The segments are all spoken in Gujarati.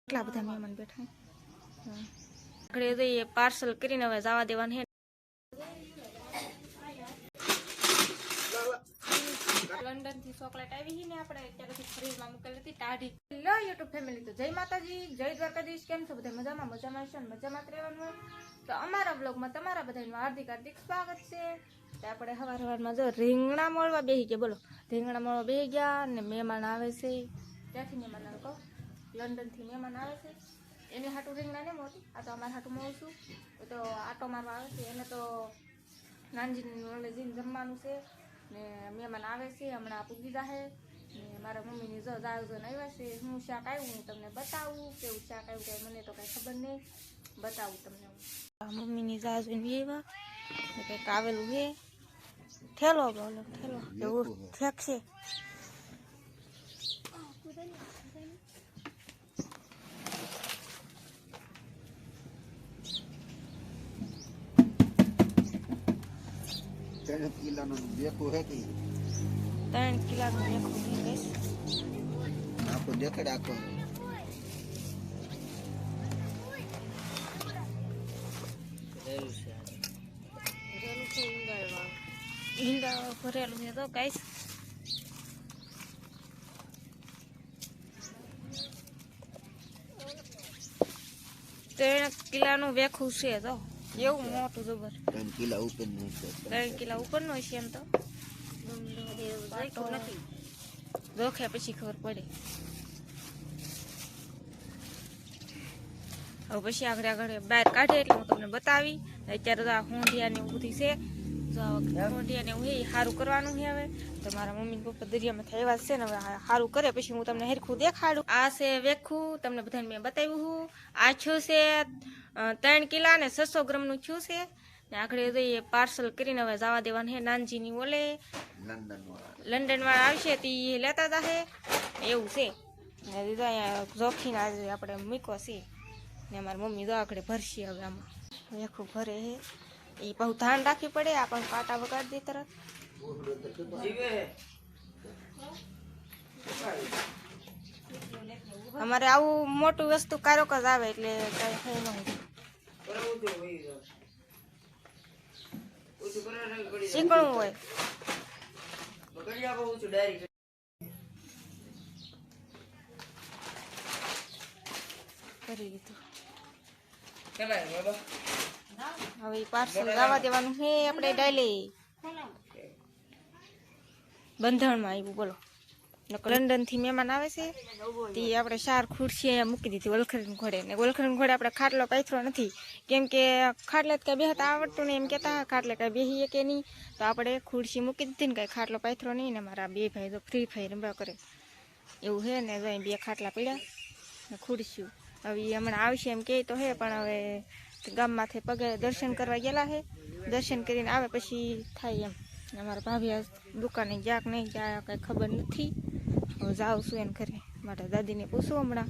કેટલા બધા મહેમાન બેઠા ઘરે જઈએ પાર્સલ કરીને હવે જવા દેવાનું હે લંડન થી ચોકલેટ આવી છે ને આપણે અત્યારે ફ્રીજમાં મૂકેલી હતી ટાઢી લો યુટ્યુબ ફેમિલી તો જય માતાજી જય દ્વારકાધીશ કેમ છો બધા મજામાં છો ને મજામાં રહેવાનું તો અમારા બ્લોગમાં તમારા બધાનું હાર્દિક હાર્દિક સ્વાગત છે તો આપણે સવારમાં જો રીંગણા મળવા બેસી ગયા બોલો રીંગણા મળવા બેસી ગયા ને મહેમાન આવે છે ત્યાંથી મહેમાન આવે કહો લંડન થી મહેમાન આવે છે એને હાટું રીંગણા ને મોટી આ તો અમારે હાટું મળું છું તો આટો મારવા આવે છે એને તો નાનજીને જમવાનું છે ને મહેમાન આવે છે હમણાં પૂગી જાહે ને મારા મમ્મીની જો જાવજન આવ્યા છે હું શાક આવ્યું હું તમને બતાવું કેવું શાક આવ્યું કે મને તો કાંઈ ખબર નહીં બતાવું તમને મમ્મીની જાવજન આવ્યા ને કંઈક આવેલું છે થેલો બોલો થેલો એવું ફેંકશે ત્રણ કિલોનું દેખું હે કે 3 કિલોનું દેખું છે આખો દેખાડ આખો ઈંડા ભરેલું છે તો ગાઈસ 3 કિલોનું વેખું છે તો એવું મોટું જબર 3 કિલો ઉપર નું છે 3 કિલો ઉપરનો છે એમ તો નથી જોખે પછી ખબર પડે હવે પછી આગળ બહાર કાઢે એટલે હું તમને બતાવી અત્યારે તો આ હોંડિયા ને એવું બધી છે હોંડિયા ને એવું એ સારું કરવાનું છે હવે તો મારા મમ્મી પપ્પા દરિયામાં થયા છે ને હવે સારું કરે પછી હું તમને હેરખું દેખાડું આ છે વેખું તમને બધાને મેં બતાવ્યું હું આ છું છે 3 કિલા ને 600 ગ્રામનું છું છે ને આગળ જઈએ પાર્સલ કરીને હવે જવા દેવાનું છે નાનજીની ઓલે લંડન વાળા આવશે તે લેતા જાહે એવું છે ને દીધા અહીંયા જોખીને આજે આપણે મૂક્યો છે ને અમારી મમ્મી તો આગળ ભરશે હવે આમાં વેખું ભરે છે એ બહુ ધ્યાન રાખવી પડે આપણને કાંટા વગાડી દે તરત અમારે આવું મોટું વસ્તુ કારોક જ આવે એટલે કઈ થઈ ન શીખવું હોય કરી દીધું હવે પાર્સલ લાવવા દેવાનું છે આપણે ડાયલી બંધણમાં આવ્યું બોલો લંડન થી મહેમાન આવે છે તે આપણે 4 ખુરશી અહીંયા મૂકી દીધી વલખરીને ઘોડે ને વલખરીને ઘોડે આપણે ખાટલો પાથરો નથી કેમ કે ખાટલે કઈ બેહતા આવડતું નહીં એમ કહેતા ખાટલે કઈ બેહીએ કે નહીં તો આપણે ખુરશી મૂકી દીધી ને કઈ ખાટલો પાથરો નહીં ને મારા 2 ભાઈ તો ફ્રી ફાયર રમવા કરે એવું છે ને જો 2 ખાટલા પડ્યા ને ખુરશીઓ હવે હમણાં આવશે એમ કહે તો હે પણ હવે ગામમાંથી પગે દર્શન કરવા ગયેલા છે દર્શન કરીને આવે પછી થાય એમ અમારા ભાભી આ દુકાને જ્યાક નહીં જ્યાં કંઈ ખબર નથી હવે જાઉં છું એને ઘરે મારા દાદીને પૂછું હમણાં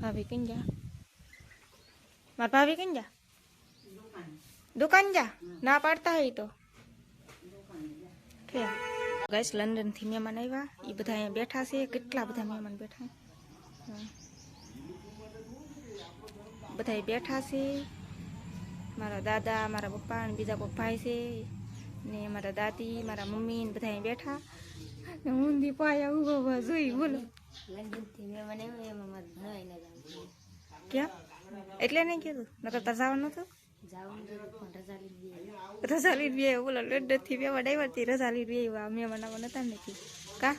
ભાભી કઈ જા મારા ભાભી કઈ જા દુકાન જા ના પાડતા હોય તો ગાઈસ લંડનથી મહેમાન આવ્યા એ બધા અહીંયા બેઠા છે કેટલા બધા મહેમાન બેઠા બધા બેઠા છે મારા દાદા મારા પપ્પા અને બીજા કોઈ ભાઈ છે ને મારા દાદી મારા મમ્મી ને બધા બેઠા ઊંધી પાયા ઉભા જોઈ બોલો ક્યાં એટલે નહીં કીધું નકર તાર જવાનું હતું રજા લીધી બોલો લંડન થી મહેમાન આવ્યા રજા લીધી મહેમાન આવવા નતા નથી કા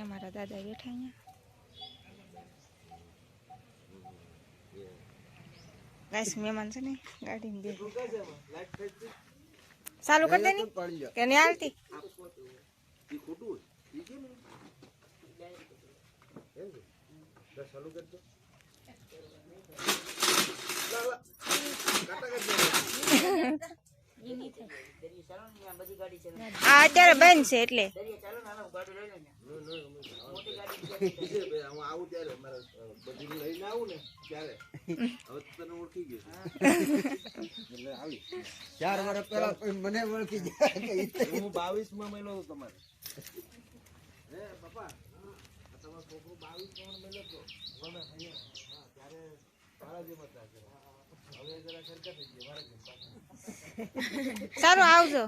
મારા દાદા બેઠા અહીંયા ગાઈસ મહેમાન છે ને ગાડીમાં બે ચાલુ કરી દે ની કે નહીં આવતી આ અત્યારે બંધ છે એટલે હું આવું ત્યારે મારે બધી લઈને આવું ને ત્યારે હવે તો તને ઓળખી ગયો એટલે આવી 4 વર્ષ પહેલા કોઈ મને ઓળખી જાય કે હું 22 માં મળ્યો હતો તમારે હે પપ્પા તમારો છોકરો 22 માં મળ્યો હતો પણ અહીંયા હા ત્યારે મારા જેમ હતા હવે જરા ખર્ચા થઈ ગયો મારા જેમ સારું આવજો.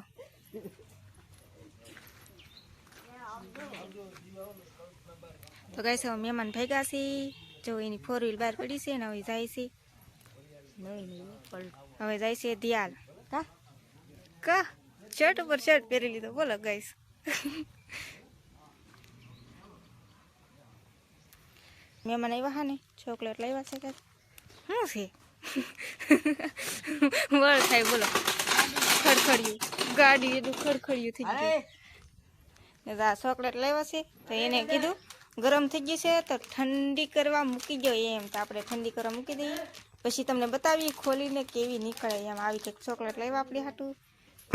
તો ગાઈસ હવે મહેમાન ભેગા છે, જો એની 4 વ્હીલ બહાર પડી છે ને હવે જાય છે, હવે જાય છે દિયાલ કા શર્ટ ઉપર શર્ટ પહેરી લીધો. બોલો ગાઈસ મહેમાન આવ્યા હા ને ચોકલેટ લાવ્યા છે કે શું છે બોલ થાય બોલો ખડખડ્યું ગાડી એટલું ખડખડ્યું થઈ ગયું. ચોકલેટ લાવ્યા છે તો એને કીધું ગરમ થઈ ગઈ છે તો ઠંડી કરવા મૂકી દો એમ, તો આપણે ઠંડી કરવા મૂકી દઈએ પછી તમને બતાવીએ ખોલીને કેવી નીકળે એમ. આવી કંઈક ચોકલેટ લાવ્યા આપણી હાટું,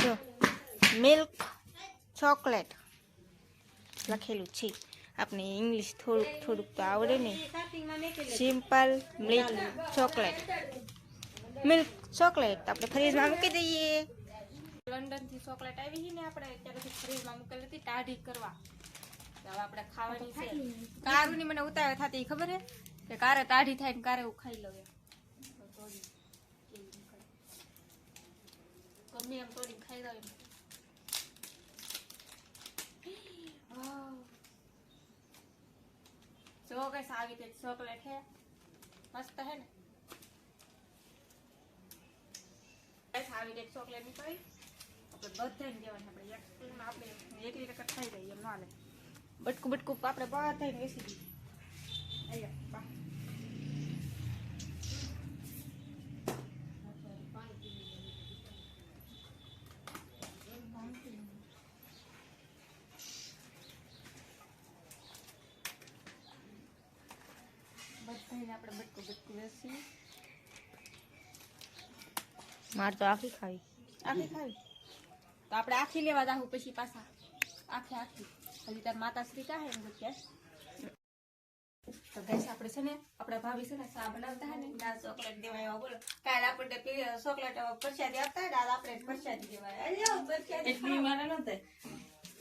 જો મિલ્ક ચોકલેટ લખેલું છે. આપણે ઇંગ્લિશ થોડુંક તો આવડે ને. Simple milk chocolate, milk chocolate આપણે ફ્રીજમાં મૂકી દઈએ. લંડનથી ચોકલેટ આવી છે ને આપણે ત્યારથી ફ્રીજમાં મૂકેલી હતી ટાઢી કરવા. હવે આપણે ખાવાની છે. કારુની મને ઉતાવળ થતી ખબર હે કે કારે ટાઢી થાય ને કારે હું ખાઈ લઉં એમ. ગમે એમ તોડી ખાઈ લઉં એમ. જો કઈ આવી તે ચોકલેટ હે મસ્ત હે ને. આવી એક ચોકલેટ નીકળી આપણે બધાને દેવાની. આપણે એક સ્પૂનમાં આપણે એકલી ટકા ખાઈ દઈએ એમ ન હાલે. બટકું બટકું આપણે બધાને વેચી દઈએ. બધાને આપણે બટકું બટકું વેચી. મારે તો આખી ખાવી તો આપણે આખી લેવા જાહું પછી પાછા આખી હજી તાર માતાશ્રી કાહે એમ કે તો ગાઈસ આપણે છે ને આપણા ભાભી છે ને ચા બનાવતા હે ને દાળ ચોકલેટ દેવા આવ્યા. બોલો કાલ આપણે ચોકલેટ પ્રસાદી આપતા દાળ આપણે પ્રસાદી દેવાય એટલી મારે નહોતી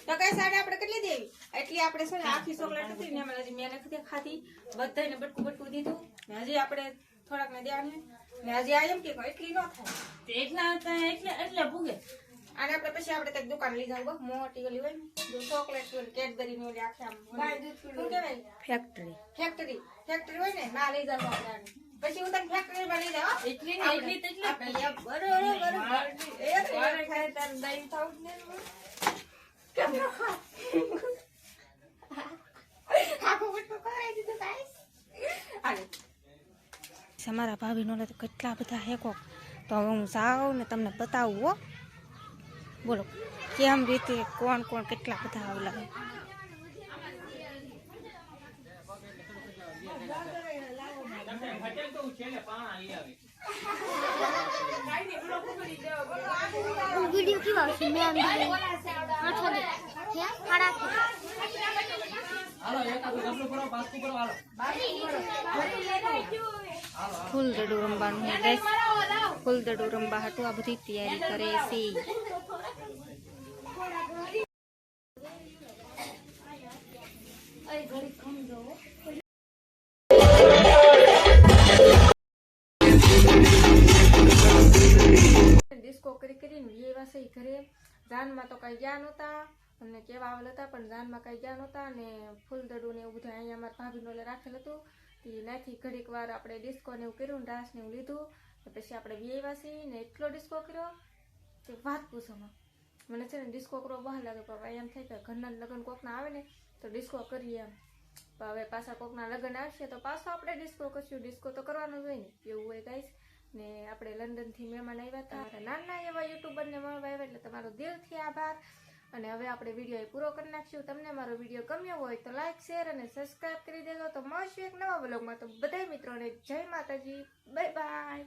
તો કઈ સાડે આપણે કેટલી દેવી એટલી આપણે છે ને આખી ચોકલેટ હતી ને એમાં હજી મેં નથી ખાધી. બધાને બટકું બટકું દીધું ને હજી આપણે થોડાક ને દેવાની ને હજી આ એમ કે એટલી ન થાય એટલે ભૂગે. અને આપણે પછી આપણે કઈક દુકાન લઈ જાવ મોટી ઓલી હોય ને ચોકલેટ કેડબરી ની ઓલી આખી આમ શું કહેવાય ફેક્ટરી હોય ને ના લઈ જાવ આપણે. પછી હું તને ફેક્ટરી માં લઈ જાવ એટલી આપણે બરોબર ખાય તાર દહીં થાવું ને અમારા ભાભી નો તો કેટલા બધા હેકો. તો હવે હું જાઉં ને તમને બતાવું હો. બોલો કેમ રીતે કોણ કોણ કેટલા બધા આવલા. वीडियो की बात है मैं ફૂલદડું રમવાનું ફૂલદડું રમવા હાટું આ બધી તૈયારી કરે છે. ડિસ્કો કરીને એવા છે ઘરે. જાનમાં તો કઈ ગયા નહોતા અમને કેવા આવેલ હતા પણ જાનમાં કઈ ગયા નહોતા. અને ફૂલદડું ને એવું બધું અહીંયા અમારા ભાભીનો રાખેલ હતું. ત્યાંથી ઘડીક વાર આપણે ડિસ્કો ને એવું કર્યું, ડાન્સ ને એવું લીધું. પછી આપણે વ્યવા છીએ ને એટલો ડિસ્કો કર્યો કે વાત પૂછોમાં. મને છે ને ડિસ્કો કરવો બહાર લાગે પણ એમ થાય કે ઘરના લગ્ન કોકના આવે ને તો ડિસ્કો કરીએ એમ. પણ હવે પાછા કોકના લગ્ન આવશે તો પાછો આપણે ડિસ્કો કરશું. ડિસ્કો તો કરવાનો જ હોય ને એવું હોય ગાઈસ. ને આપણે લંડનથી મહેમાન આવ્યા હતા, નાના એવા યુટ્યુબરને મળવા આવ્યા એટલે તમારો દિલથી આભાર. અને હવે આપણે વિડીયો પૂરો કરી નાખશું. તમને મારો વિડીયો ગમ્યો હોય તો લાઈક શેર અને સબસ્ક્રાઈબ કરી દેજો. તો મળશું એક નવા વ્લોગમાં. તો બધા મિત્રોને જય માતાજી, બાય બાય.